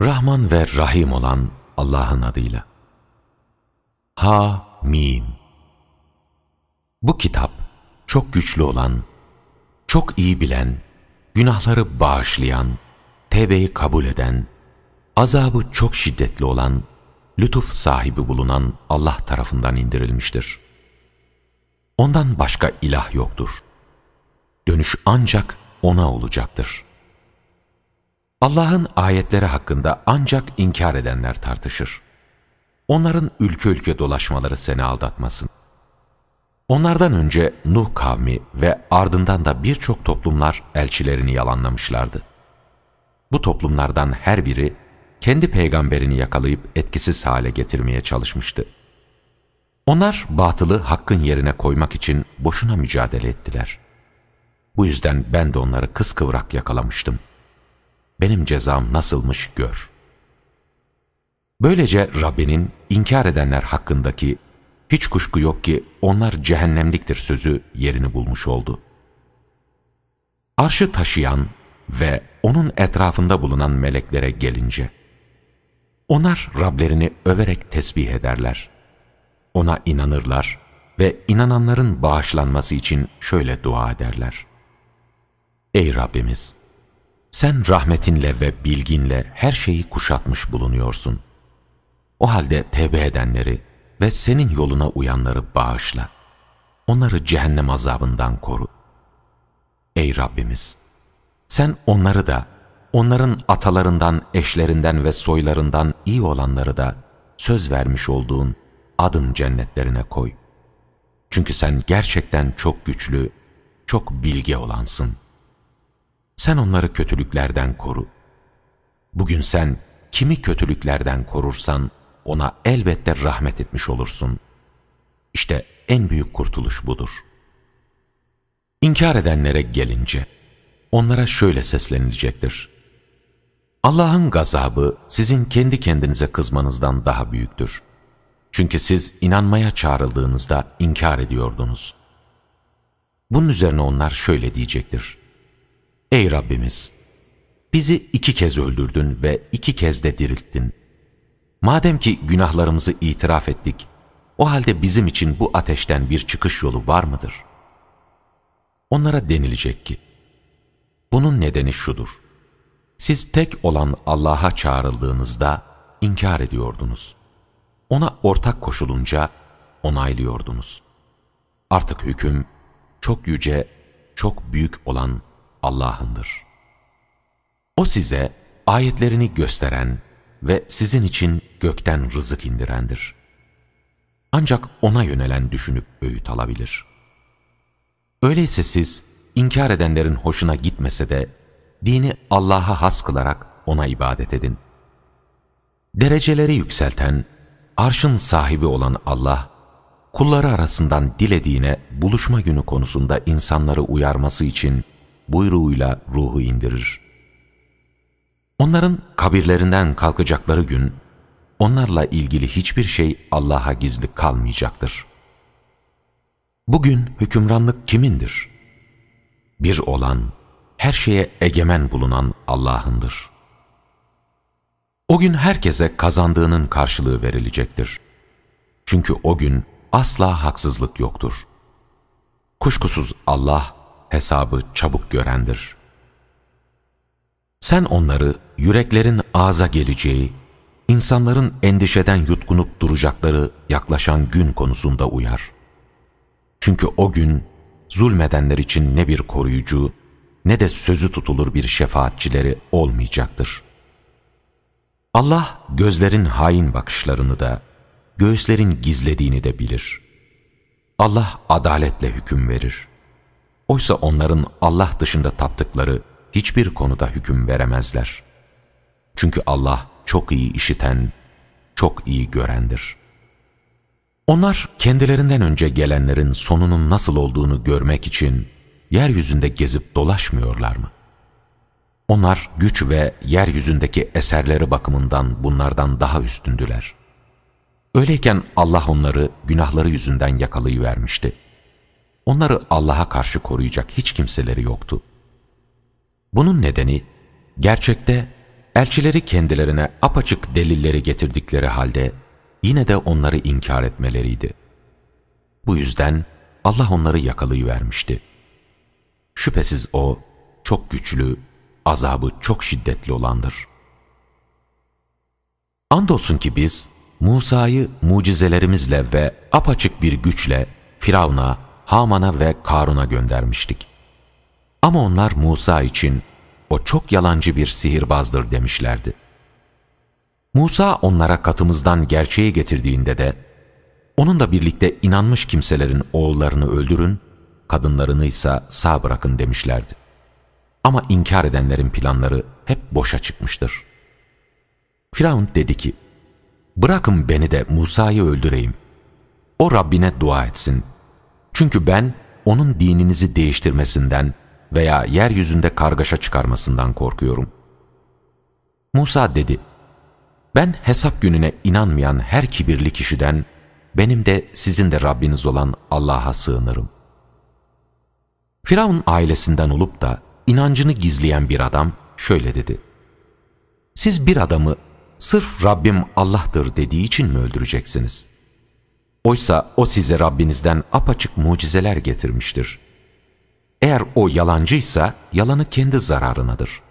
Rahman ve Rahim olan Allah'ın adıyla. Ha-Mim. Bu kitap çok güçlü olan, çok iyi bilen, günahları bağışlayan, tevbeyi kabul eden, azabı çok şiddetli olan, lütuf sahibi bulunan Allah tarafından indirilmiştir. Ondan başka ilah yoktur. Dönüş ancak O'na olacaktır. Allah'ın ayetleri hakkında ancak inkar edenler tartışır. Onların ülke ülke dolaşmaları seni aldatmasın. Onlardan önce Nuh kavmi ve ardından da birçok toplumlar elçilerini yalanlamışlardı. Bu toplumlardan her biri kendi peygamberini yakalayıp etkisiz hale getirmeye çalışmıştı. Onlar batılı hakkın yerine koymak için boşuna mücadele ettiler. Bu yüzden ben de onları kıskıvrak yakalamıştım. Benim cezam nasılmış gör. Böylece Rabbinin inkar edenler hakkındaki hiç kuşku yok ki onlar cehennemliktir sözü yerini bulmuş oldu. Arşı taşıyan ve onun etrafında bulunan meleklere gelince, onlar Rablerini överek tesbih ederler. Ona inanırlar ve inananların bağışlanması için şöyle dua ederler. Ey Rabbimiz! Sen rahmetinle ve bilginle her şeyi kuşatmış bulunuyorsun. O halde tevbe edenleri ve senin yoluna uyanları bağışla. Onları cehennem azabından koru. Ey Rabbimiz! Sen onları da, onların atalarından, eşlerinden ve soylarından iyi olanları da söz vermiş olduğun adın cennetlerine koy. Çünkü sen gerçekten çok güçlü, çok bilge olansın. Sen onları kötülüklerden koru. Bugün sen kimi kötülüklerden korursan ona elbette rahmet etmiş olursun. İşte en büyük kurtuluş budur. İnkar edenlere gelince onlara şöyle seslenilecektir. Allah'ın gazabı sizin kendi kendinize kızmanızdan daha büyüktür. Çünkü siz inanmaya çağrıldığınızda inkar ediyordunuz. Bunun üzerine onlar şöyle diyecektir. Ey Rabbimiz! Bizi 2 kez öldürdün ve 2 kez de dirilttin. Madem ki günahlarımızı itiraf ettik, o halde bizim için bu ateşten bir çıkış yolu var mıdır? Onlara denilecek ki, bunun nedeni şudur. Siz tek olan Allah'a çağrıldığınızda inkar ediyordunuz. Ona ortak koşulunca onaylıyordunuz. Artık hüküm çok yüce, çok büyük olan Allah'ındır. O size ayetlerini gösteren ve sizin için gökten rızık indirendir. Ancak O'na yönelen düşünüp öğüt alabilir. Öyleyse siz inkar edenlerin hoşuna gitmese de dini Allah'a has kılarak O'na ibadet edin. Dereceleri yükselten, arşın sahibi olan Allah, kulları arasından dilediğine buluşma günü konusunda insanları uyarması için buyruğuyla ruhu indirir. Onların kabirlerinden kalkacakları gün, onlarla ilgili hiçbir şey Allah'a gizli kalmayacaktır. Bugün hükümranlık kimindir? Bir olan, her şeye egemen bulunan Allah'ındır. O gün herkese kazandığının karşılığı verilecektir. Çünkü o gün asla haksızlık yoktur. Kuşkusuz Allah hesabı çabuk görendir. Sen onları yüreklerin ağza geleceği, insanların endişeden yutkunup duracakları yaklaşan gün konusunda uyar. Çünkü o gün zulmedenler için ne bir koruyucu ne de sözü tutulur bir şefaatçileri olmayacaktır. Allah gözlerin hain bakışlarını da, göğüslerin gizlediğini de bilir. Allah adaletle hüküm verir. Oysa onların Allah dışında taptıkları hiçbir konuda hüküm veremezler. Çünkü Allah çok iyi işiten, çok iyi görendir. Onlar kendilerinden önce gelenlerin sonunun nasıl olduğunu görmek için yeryüzünde gezip dolaşmıyorlar mı? Onlar güç ve yeryüzündeki eserleri bakımından bunlardan daha üstündüler. Öyleyken Allah onları günahları yüzünden yakalayıvermişti. Onları Allah'a karşı koruyacak hiç kimseleri yoktu. Bunun nedeni gerçekte elçileri kendilerine apaçık delilleri getirdikleri halde yine de onları inkar etmeleriydi. Bu yüzden Allah onları yakalayıvermişti. Şüphesiz O çok güçlü, azabı çok şiddetli olandır. Andolsun ki biz Musa'yı mucizelerimizle ve apaçık bir güçle Firavun'a, Haman'a ve Karun'a göndermiştik. Ama onlar Musa için o çok yalancı bir sihirbazdır demişlerdi. Musa onlara katımızdan gerçeği getirdiğinde de onunla birlikte inanmış kimselerin oğullarını öldürün, kadınlarını ise sağ bırakın demişlerdi. Ama inkar edenlerin planları hep boşa çıkmıştır. Firavun dedi ki, bırakın beni de Musa'yı öldüreyim. O Rabbine dua etsin. Çünkü ben onun dininizi değiştirmesinden veya yeryüzünde kargaşa çıkarmasından korkuyorum. Musa dedi, ben hesap gününe inanmayan her kibirli kişiden, benim de sizin de Rabbiniz olan Allah'a sığınırım. Firavun ailesinden olup da inancını gizleyen bir adam şöyle dedi, siz bir adamı sırf Rabbim Allah'tır dediği için mi öldüreceksiniz? Oysa o size Rabbinizden apaçık mucizeler getirmiştir. Eğer o yalancıysa yalanı kendi zararınadır.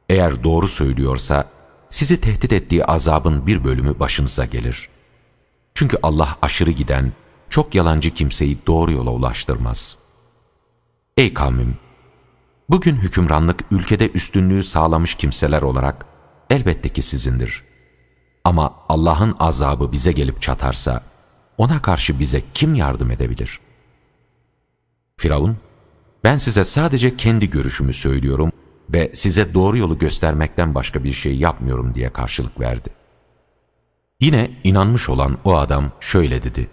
Eğer doğru söylüyorsa sizi tehdit ettiği azabın bir bölümü başınıza gelir. Çünkü Allah aşırı giden, çok yalancı kimseyi doğru yola ulaştırmaz. Ey kavmim! Bugün hükümranlık ülkede üstünlüğü sağlamış kimseler olarak elbette ki sizindir. Ama Allah'ın azabı bize gelip çatarsa, ona karşı bize kim yardım edebilir? Firavun, ben size sadece kendi görüşümü söylüyorum ve size doğru yolu göstermekten başka bir şey yapmıyorum diye karşılık verdi. Yine inanmış olan o adam şöyle dedi,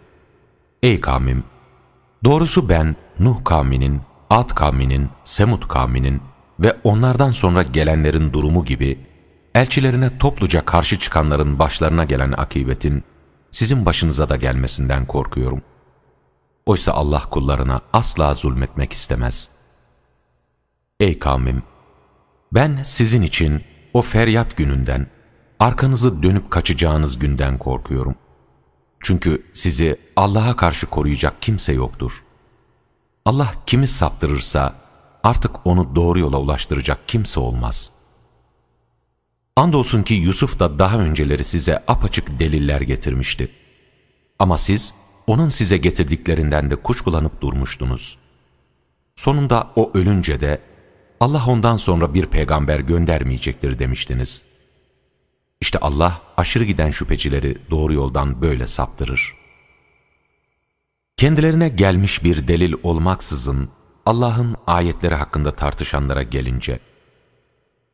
ey kavmim! Doğrusu ben Nuh kavminin, Ad kavminin, Semud kavminin ve onlardan sonra gelenlerin durumu gibi elçilerine topluca karşı çıkanların başlarına gelen akıbetin sizin başınıza da gelmesinden korkuyorum. Oysa Allah kullarına asla zulmetmek istemez. Ey kavmim! Ben sizin için o feryat gününden, arkanızı dönüp kaçacağınız günden korkuyorum. Çünkü sizi Allah'a karşı koruyacak kimse yoktur. Allah kimi saptırırsa artık onu doğru yola ulaştıracak kimse olmaz. Andolsun ki Yusuf da daha önceleri size apaçık deliller getirmişti. Ama siz onun size getirdiklerinden de kuşkulanıp durmuştunuz. Sonunda o ölünce de Allah ondan sonra bir peygamber göndermeyecektir demiştiniz. İşte Allah aşırı giden şüphecileri doğru yoldan böyle saptırır. Kendilerine gelmiş bir delil olmaksızın Allah'ın ayetleri hakkında tartışanlara gelince,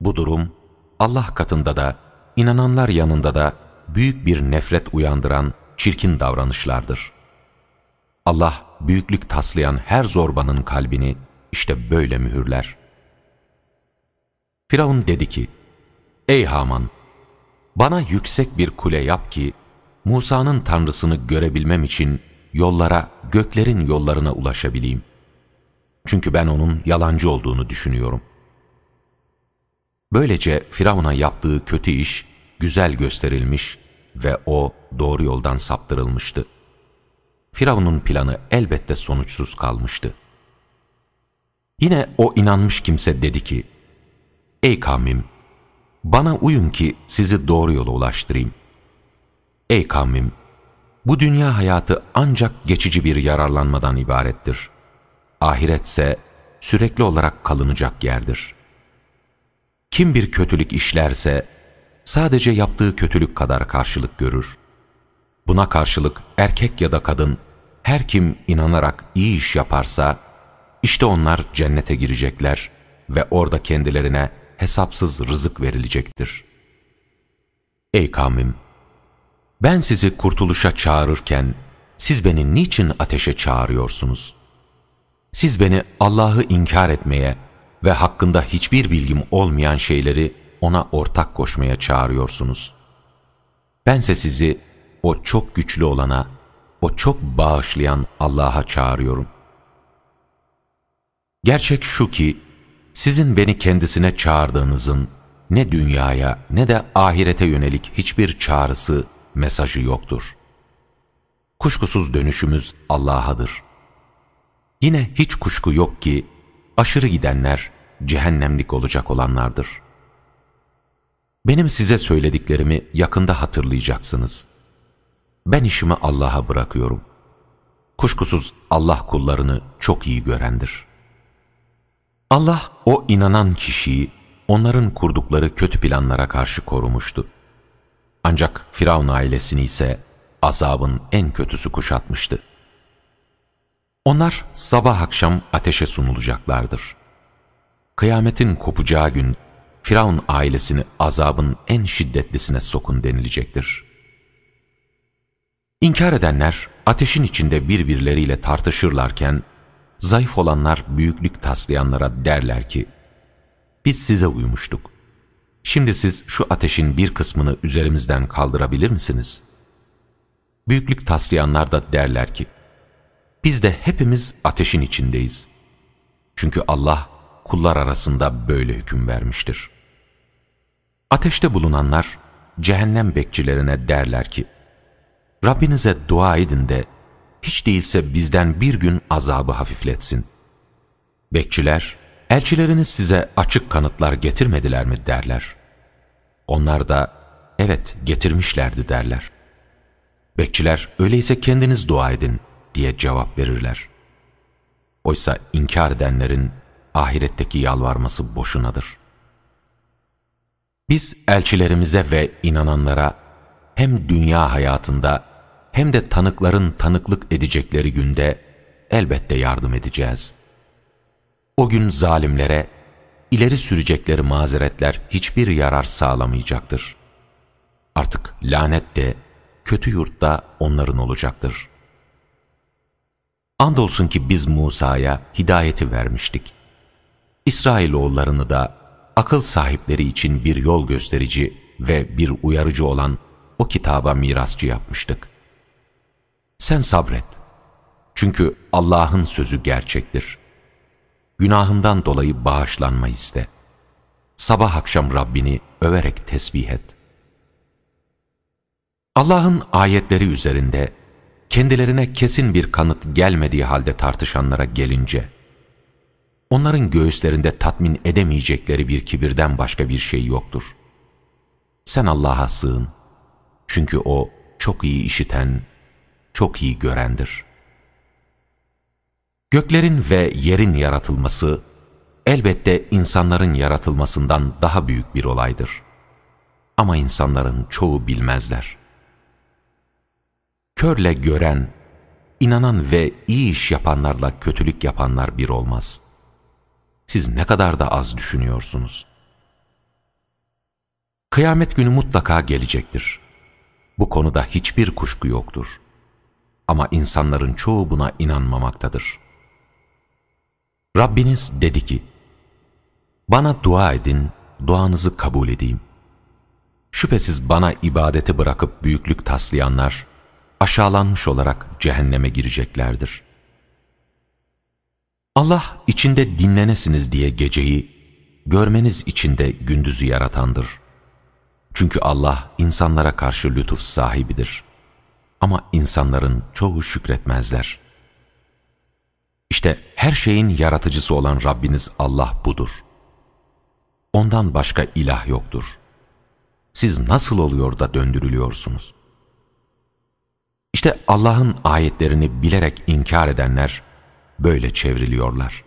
bu durum Allah katında da inananlar yanında da büyük bir nefret uyandıran çirkin davranışlardır. Allah büyüklük taslayan her zorbanın kalbini işte böyle mühürler. Firavun dedi ki, ey Haman! Bana yüksek bir kule yap ki Musa'nın tanrısını görebilmem için yollara, göklerin yollarına ulaşabileyim. Çünkü ben onun yalancı olduğunu düşünüyorum. Böylece Firavun'a yaptığı kötü iş güzel gösterilmiş ve o doğru yoldan saptırılmıştı. Firavun'un planı elbette sonuçsuz kalmıştı. Yine o inanmış kimse dedi ki, ey kavmim! Bana uyun ki sizi doğru yola ulaştırayım. Ey kavmim! Bu dünya hayatı ancak geçici bir yararlanmadan ibarettir. Ahiretse sürekli olarak kalınacak yerdir. Kim bir kötülük işlerse sadece yaptığı kötülük kadar karşılık görür. Buna karşılık erkek ya da kadın her kim inanarak iyi iş yaparsa işte onlar cennete girecekler ve orada kendilerine hesapsız rızık verilecektir. Ey kavmim! Ben sizi kurtuluşa çağırırken siz beni niçin ateşe çağırıyorsunuz? Siz beni Allah'ı inkar etmeye ve hakkında hiçbir bilgim olmayan şeyleri ona ortak koşmaya çağırıyorsunuz. Bense sizi o çok güçlü olana, o çok bağışlayan Allah'a çağırıyorum. Gerçek şu ki, sizin beni kendisine çağırdığınızın ne dünyaya ne de ahirete yönelik hiçbir çağrısı, mesajı yoktur. Kuşkusuz dönüşümüz Allah'adır. Yine hiç kuşku yok ki aşırı gidenler cehennemlik olacak olanlardır. Benim size söylediklerimi yakında hatırlayacaksınız. Ben işimi Allah'a bırakıyorum. Kuşkusuz Allah kullarını çok iyi görendir. Allah o inanan kişiyi onların kurdukları kötü planlara karşı korumuştu. Ancak Firavun ailesini ise azabın en kötüsü kuşatmıştı. Onlar sabah akşam ateşe sunulacaklardır. Kıyametin kopacağı gün Firavun ailesini azabın en şiddetlisine sokun denilecektir. İnkar edenler ateşin içinde birbirleriyle tartışırlarken, zayıf olanlar büyüklük taslayanlara derler ki, biz size uymuştuk. Şimdi siz şu ateşin bir kısmını üzerimizden kaldırabilir misiniz? Büyüklük taslayanlar da derler ki, biz de hepimiz ateşin içindeyiz. Çünkü Allah kullar arasında böyle hüküm vermiştir. Ateşte bulunanlar cehennem bekçilerine derler ki, Rabbinize dua edin de hiç değilse bizden bir gün azabı hafifletsin. Bekçiler, elçileriniz size açık kanıtlar getirmediler mi derler. Onlar da, evet getirmişlerdi derler. Bekçiler, öyleyse kendiniz dua edin diye cevap verirler. Oysa inkar edenlerin ahiretteki yalvarması boşunadır. Biz elçilerimize ve inananlara hem dünya hayatında hem de tanıkların tanıklık edecekleri günde elbette yardım edeceğiz. O gün zalimlere ileri sürecekleri mazeretler hiçbir yarar sağlamayacaktır. Artık lanet de kötü yurt da onların olacaktır. Andolsun ki biz Musa'ya hidayeti vermiştik. İsrailoğullarını da akıl sahipleri için bir yol gösterici ve bir uyarıcı olan o kitaba mirasçı yapmıştık. Sen sabret. Çünkü Allah'ın sözü gerçektir. Günahından dolayı bağışlanma iste. Sabah akşam Rabbini överek tesbih et. Allah'ın ayetleri üzerinde kendilerine kesin bir kanıt gelmediği halde tartışanlara gelince, onların göğüslerinde tatmin edemeyecekleri bir kibirden başka bir şey yoktur. Sen Allah'a sığın. Çünkü O çok iyi işiten, çok iyi görendir. Göklerin ve yerin yaratılması, elbette insanların yaratılmasından daha büyük bir olaydır. Ama insanların çoğu bilmezler. Körle gören, inanan ve iyi iş yapanlarla kötülük yapanlar bir olmaz. Siz ne kadar da az düşünüyorsunuz. Kıyamet günü mutlaka gelecektir. Bu konuda hiçbir kuşku yoktur. Ama insanların çoğu buna inanmamaktadır. Rabbiniz dedi ki, bana dua edin, duanızı kabul edeyim. Şüphesiz bana ibadeti bırakıp büyüklük taslayanlar, aşağılanmış olarak cehenneme gireceklerdir. Allah içinde dinlenesiniz diye geceyi, görmeniz için de gündüzü yaratandır. Çünkü Allah insanlara karşı lütuf sahibidir. Ama insanların çoğu şükretmezler. İşte her şeyin yaratıcısı olan Rabbiniz Allah budur. Ondan başka ilah yoktur. Siz nasıl oluyor da döndürülüyorsunuz? İşte Allah'ın ayetlerini bilerek inkar edenler böyle çevriliyorlar.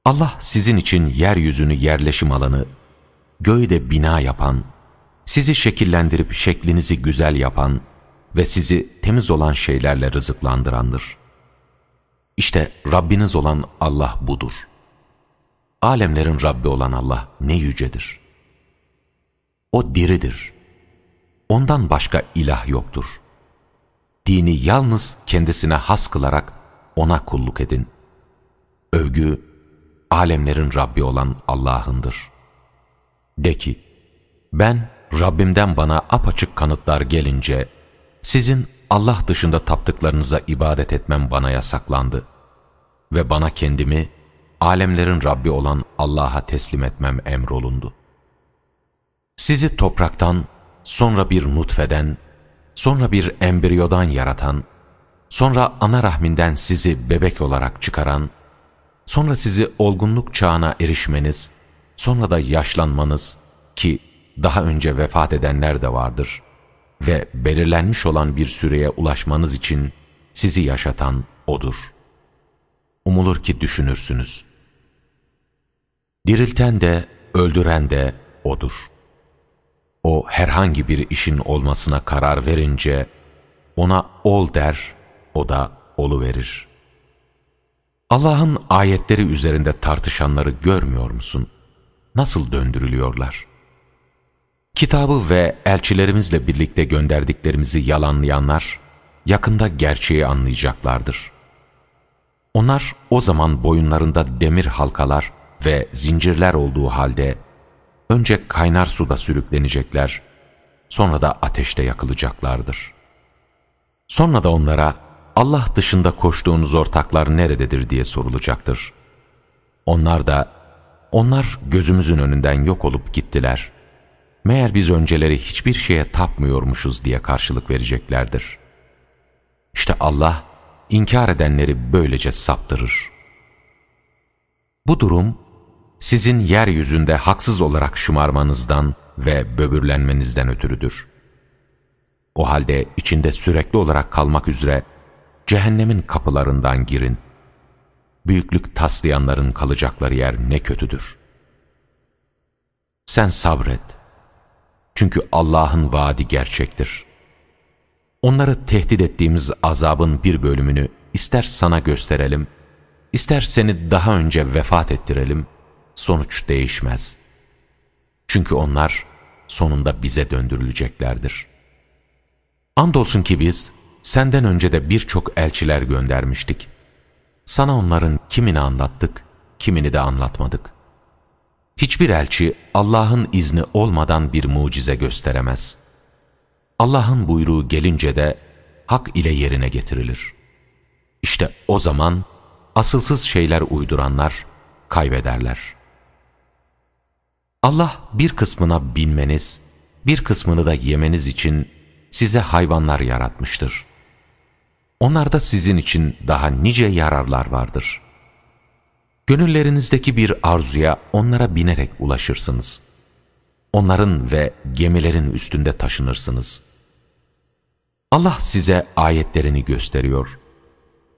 Allah sizin için yeryüzünü yerleşim alanı, göğü de bina yapan, sizi şekillendirip şeklinizi güzel yapan ve sizi temiz olan şeylerle rızıklandırandır. İşte Rabbiniz olan Allah budur. Alemlerin Rabbi olan Allah ne yücedir. O diridir. Ondan başka ilah yoktur. Dini yalnız kendisine has kılarak O'na kulluk edin. Övgü, alemlerin Rabbi olan Allah'ındır. De ki, ben Rabbimden bana apaçık kanıtlar gelince, sizin Allah dışında taptıklarınıza ibadet etmem bana yasaklandı ve bana kendimi alemlerin Rabbi olan Allah'a teslim etmem emrolundu. Sizi topraktan, sonra bir nutfeden, sonra bir embriyodan yaratan, sonra ana rahminden sizi bebek olarak çıkaran, sonra sizi olgunluk çağına erişmeniz, sonra da yaşlanmanız ki daha önce vefat edenler de vardır ve belirlenmiş olan bir süreye ulaşmanız için sizi yaşatan O'dur. Umulur ki düşünürsünüz. Dirilten de, öldüren de O'dur. O herhangi bir işin olmasına karar verince ona ol der, o da oluverir. Allah'ın ayetleri üzerinde tartışanları görmüyor musun? Nasıl döndürülüyorlar? Kitabı ve elçilerimizle birlikte gönderdiklerimizi yalanlayanlar yakında gerçeği anlayacaklardır. Onlar o zaman boyunlarında demir halkalar ve zincirler olduğu halde önce kaynar suda sürüklenecekler, sonra da ateşte yakılacaklardır. Sonra da onlara Allah dışında koştuğunuz ortaklar nerededir diye sorulacaktır. Onlar gözümüzün önünden yok olup gittiler. Meğer biz önceleri hiçbir şeye tapmıyormuşuz diye karşılık vereceklerdir. İşte Allah inkar edenleri böylece saptırır. Bu durum sizin yeryüzünde haksız olarak şımarmanızdan ve böbürlenmenizden ötürüdür. O halde içinde sürekli olarak kalmak üzere cehennemin kapılarından girin. Büyüklük taslayanların kalacakları yer ne kötüdür. Sen sabret. Çünkü Allah'ın vaadi gerçektir. Onları tehdit ettiğimiz azabın bir bölümünü ister sana gösterelim, ister seni daha önce vefat ettirelim, sonuç değişmez. Çünkü onlar sonunda bize döndürüleceklerdir. Andolsun ki biz senden önce de birçok elçiler göndermiştik. Sana onların kimini anlattık, kimini de anlatmadık. Hiçbir elçi Allah'ın izni olmadan bir mucize gösteremez. Allah'ın buyruğu gelince de hak ile yerine getirilir. İşte o zaman asılsız şeyler uyduranlar kaybederler. Allah bir kısmına binmeniz, bir kısmını da yemeniz için size hayvanlar yaratmıştır. Onlarda sizin için daha nice yararlar vardır. Gönüllerinizdeki bir arzuya onlara binerek ulaşırsınız. Onların ve gemilerin üstünde taşınırsınız. Allah size ayetlerini gösteriyor.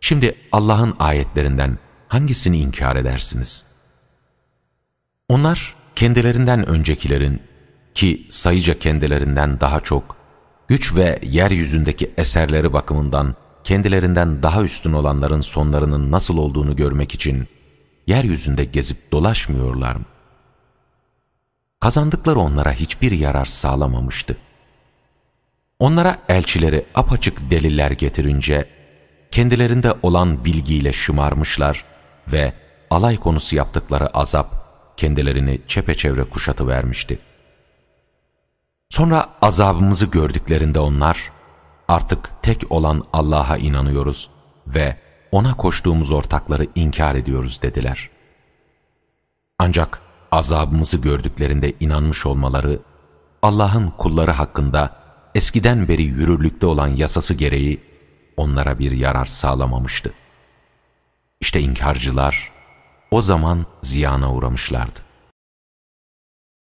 Şimdi Allah'ın ayetlerinden hangisini inkar edersiniz? Onlar kendilerinden öncekilerin ki sayıca kendilerinden daha çok, güç ve yeryüzündeki eserleri bakımından kendilerinden daha üstün olanların sonlarının nasıl olduğunu görmek için yeryüzünde gezip dolaşmıyorlar mı? Kazandıkları onlara hiçbir yarar sağlamamıştı. Onlara elçileri apaçık deliller getirince kendilerinde olan bilgiyle şımarmışlar ve alay konusu yaptıkları azap kendilerini çepeçevre kuşatıvermişti. Sonra azabımızı gördüklerinde onlar artık tek olan Allah'a inanıyoruz ve O'na koştuğumuz ortakları inkar ediyoruz dediler. Ancak azabımızı gördüklerinde inanmış olmaları Allah'ın kulları hakkında eskiden beri yürürlükte olan yasası gereği onlara bir yarar sağlamamıştı. İşte inkarcılar o zaman ziyana uğramışlardı.